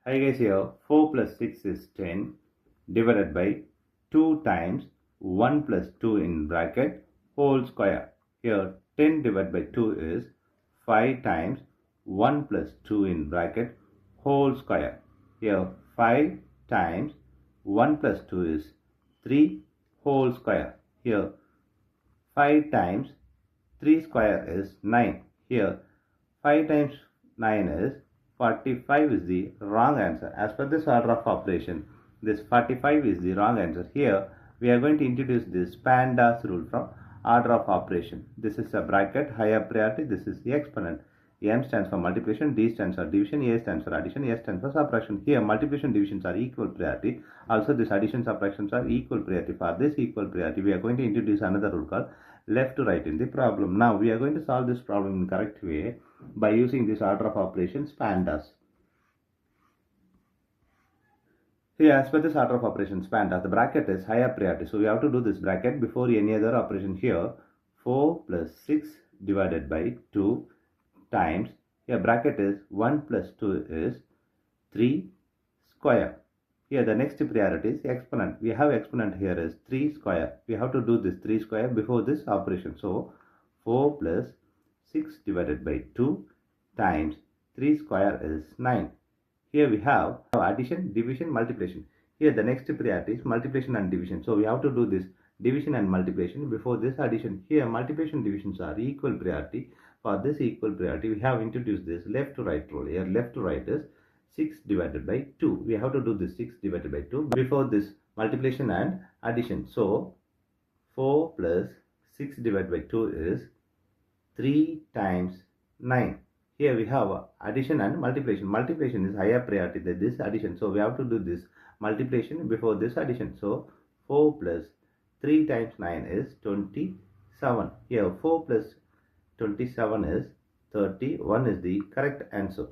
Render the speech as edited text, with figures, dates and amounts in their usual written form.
Hi guys, here 4 plus 6 is 10 divided by 2 times 1 plus 2 in bracket whole square. Here 10 divided by 2 is 5 times 1 plus 2 in bracket whole square. Here 5 times 1 plus 2 is 3 whole square. Here 5 times 3 square is 9. Here 5 times 9 is 45 is the wrong answer. As per this order of operation, this 45 is the wrong answer. Here we are going to introduce this PEMDAS rule from order of operation. This is a bracket, higher priority. This is the exponent. M stands for multiplication, D stands for division, A stands for addition, S stands for subtraction. Here multiplication divisions are equal priority. Also this addition subtractions are equal priority. For this equal priority, we are going to introduce another rule called left to right in the problem. Now we are going to solve this problem in correct way by using this order of operations PEMDAS. Here, as per this order of operations PEMDAS, the bracket is higher priority. So we have to do this bracket before any other operation. Here 4 plus 6 divided by 2 times, here bracket is 1 plus 2 is 3 square. Here the next priority is exponent. We have exponent here is 3 square. We have to do this 3 square before this operation. So 4 plus 6 divided by 2 times 3 square is 9. Here we have addition, division, multiplication. Here the next priority is multiplication and division. So we have to do this division and multiplication before this addition. Here multiplication divisions are equal priority. For this equal priority, we have introduced this left to right rule. Here left to right is 6 divided by 2. We have to do this 6 divided by 2 before this multiplication and addition. So 4 plus 6 divided by 2 is 3 times 9. Here we have addition and multiplication. Multiplication is higher priority than this addition. So we have to do this multiplication before this addition. So 4 plus 3 times 9 is 27. Here 4 plus 27 is 31 is the correct answer.